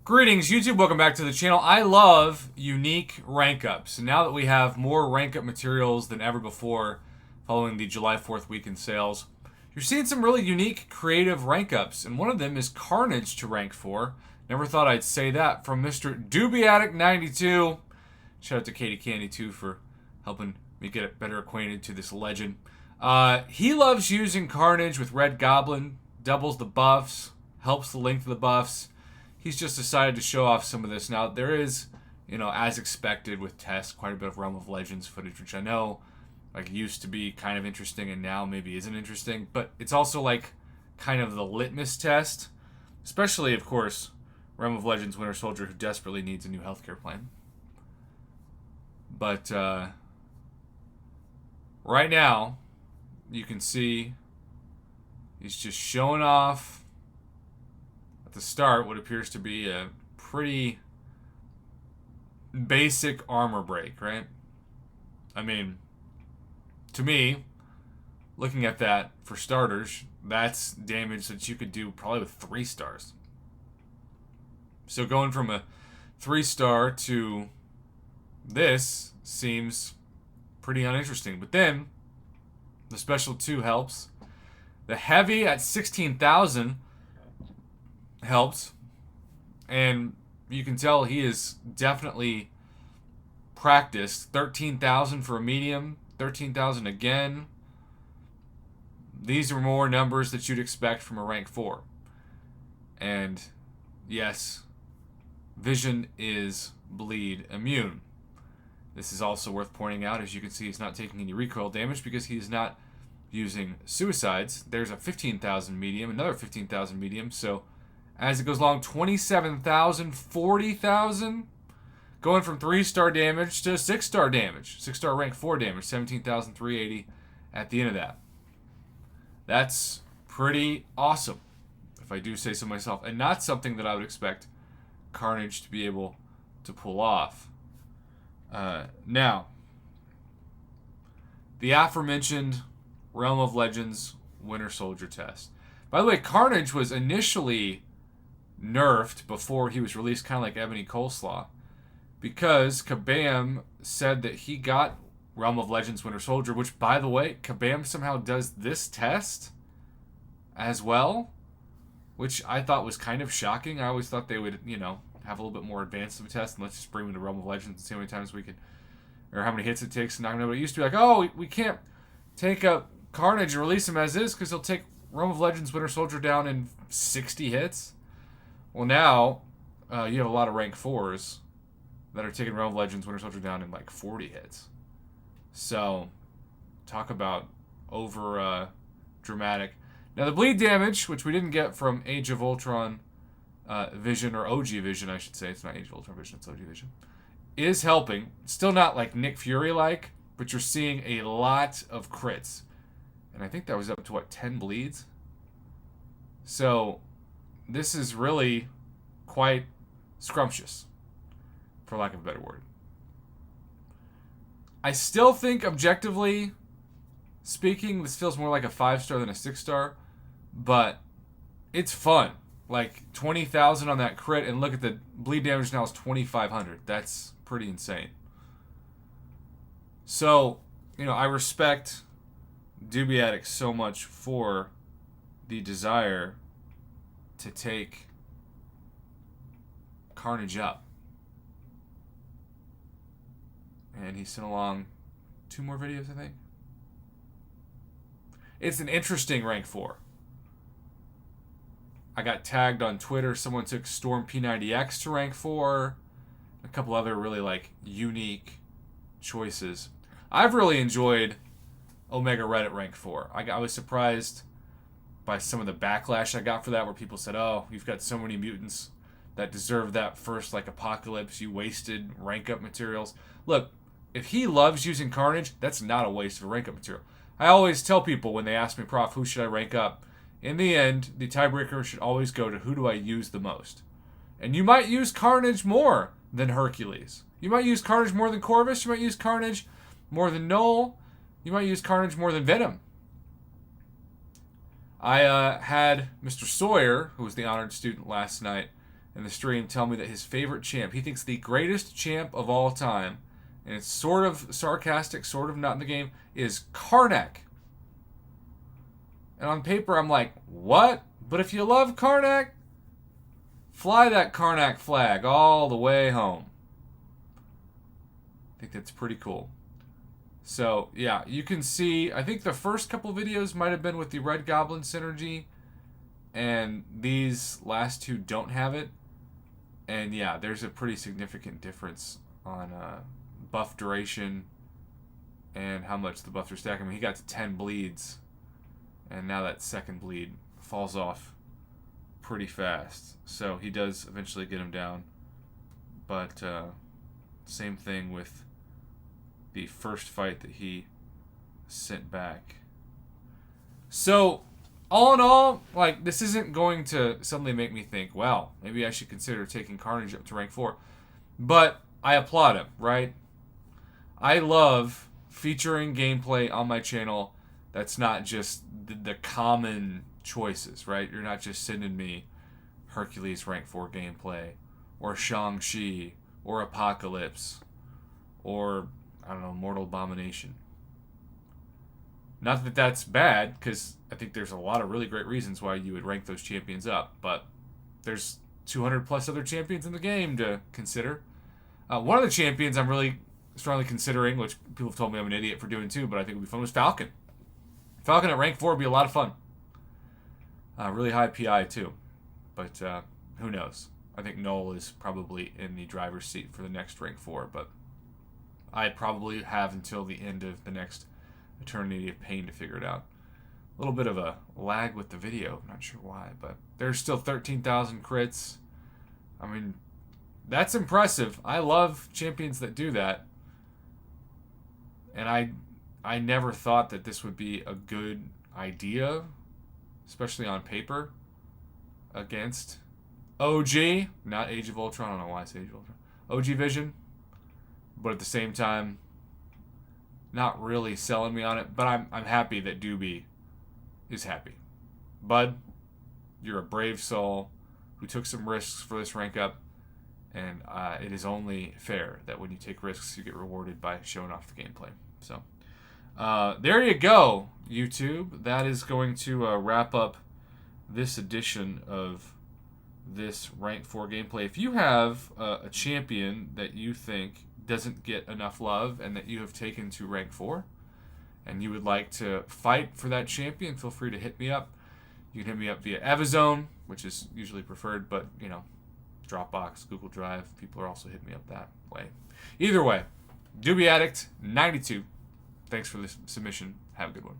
Greetings, YouTube. Welcome back to the channel. I love unique rank ups. And now that we have more rank up materials than ever before following the July 4th weekend sales, you're seeing some really unique, creative rank ups. And one of them is Carnage to rank 4. Never thought I'd say that from Mr. Dubiatic92. Shout out to Katie Candy, too, for helping me get better acquainted to this legend. He loves using Carnage with Red Goblin, doubles the buffs, helps the length of the buffs. He's just decided to show off some of this. Now, there is, as expected with tests, quite a bit of Realm of Legends footage, which I know used to be kind of interesting and now maybe isn't interesting. But it's also kind of the litmus test, especially, of course, Realm of Legends Winter Soldier, who desperately needs a new healthcare plan. But right now, you can see he's just showing off to start what appears to be a pretty basic armor break, right? I mean, to me, looking at that, for starters, that's damage that you could do probably with 3 stars. So going from a 3-star to this seems pretty uninteresting. But then, the special 2 helps. The heavy at 16,000 helps, and you can tell he is definitely practiced. 13,000 for a medium, 13,000 again. These are more numbers that you'd expect from a rank 4. And yes, Vision is bleed immune. This is also worth pointing out. As you can see, he's not taking any recoil damage because he's not using suicides. There's a 15,000 medium, another 15,000 medium, so as it goes along, 27,000, 40,000, going from 3-star damage to 6-star damage. 6-star rank 4 damage, 17,380 at the end of that. That's pretty awesome, if I do say so myself, and not something that I would expect Carnage to be able to pull off. Now, the aforementioned Realm of Legends Winter Soldier test. By the way, Carnage was initially nerfed before he was released, kind of like Ebony Coleslaw, because Kabam said that he got Realm of Legends Winter Soldier, which, by the way, Kabam somehow does this test as well, which I thought was kind of shocking. I always thought they would, have a little bit more advanced of a test, and let's just bring him to Realm of Legends and see how many times we can, or how many hits it takes. And I know it used to be like, oh, we can't take up Carnage and release him as is because he'll take Realm of Legends Winter Soldier down in 60 hits. Well, now, you have a lot of rank 4s that are taking Realm of Legends Winter Soldier down in 40 hits. So, talk about over dramatic. Now, the bleed damage, which we didn't get from Age of Ultron Vision, or OG Vision, I should say. It's not Age of Ultron Vision, it's OG Vision. Is helping. Still not like Nick Fury-like, but you're seeing a lot of crits. And I think that was up to, 10 bleeds? So, this is really quite scrumptious, for lack of a better word. I still think, objectively speaking, this feels more like a 5-star than a 6-star, but it's fun. 20,000 on that crit, and look at the bleed damage now is 2,500. That's pretty insane. So, I respect Dubiatic so much for the desire to take Carnage up. And he sent along 2 more videos, I think. It's an interesting rank 4. I got tagged on Twitter. Someone took Storm P90X to rank 4. A couple other really unique choices. I've really enjoyed Omega Red at rank 4. I was surprised by some of the backlash I got for that, where people said, oh, you've got so many mutants that deserve that first apocalypse. You wasted rank up materials. Look, if he loves using Carnage, that's not a waste of a rank up material. I always tell people when they ask me, Prof, who should I rank up? In the end, the tiebreaker should always go to who do I use the most. And you might use Carnage more than Hercules. You might use Carnage more than Corvus. You might use Carnage more than Null. You might use Carnage more than Venom. I had Mr. Sawyer, who was the honored student last night, in the stream tell me that his favorite champ, he thinks the greatest champ of all time, and it's sort of sarcastic, sort of not in the game, is CARNAGE. And on paper, I'm like, what? But if you love CARNAGE, fly that CARNAGE flag all the way home. I think that's pretty cool. So, yeah, you can see, I think the first couple videos might have been with the Red Goblin synergy, and these last two don't have it. And yeah, there's a pretty significant difference on buff duration and how much the buffs are stacking. I mean, he got to 10 bleeds, and now that second bleed falls off pretty fast. So he does eventually get him down. But same thing with the first fight that he sent back. So, all in all, like, this isn't going to suddenly make me think, well, maybe I should consider taking CARNAGE up to rank 4. But I applaud him, right? I love featuring gameplay on my channel that's not just the common choices, right? You're not just sending me Hercules rank 4 gameplay, or Shang-Chi, or Apocalypse, or, I don't know, Mortal Abomination. Not that that's bad, because I think there's a lot of really great reasons why you would rank those champions up, but there's 200 plus other champions in the game to consider. One of the champions I'm really strongly considering, which people have told me I'm an idiot for doing too, but I think it would be fun, was Falcon. Falcon at rank 4 would be a lot of fun. Really high PI too, but who knows? I think Null is probably in the driver's seat for the next rank 4, but I'd probably have until the end of the next Eternity of Pain to figure it out. A little bit of a lag with the video, not sure why, but there's still 13,000 crits. I mean, that's impressive. I love champions that do that. And I never thought that this would be a good idea, especially on paper, against OG, not Age of Ultron. I don't know why I say Age of Ultron. OG Vision, but at the same time, not really selling me on it. But I'm happy that Doobie is happy. Bud, you're a brave soul who took some risks for this rank up, and it is only fair that when you take risks, you get rewarded by showing off the gameplay. So there you go, YouTube. That is going to wrap up this edition of this rank 4 gameplay. If you have a champion that you think doesn't get enough love and that you have taken to rank 4 and you would like to fight for that champion, feel free to hit me up. You can hit me up via Evizone, which is usually preferred, but you know, Dropbox, Google Drive, people are also hitting me up that way. Either way, Doobie Addict 92. Thanks for this submission. Have a good one.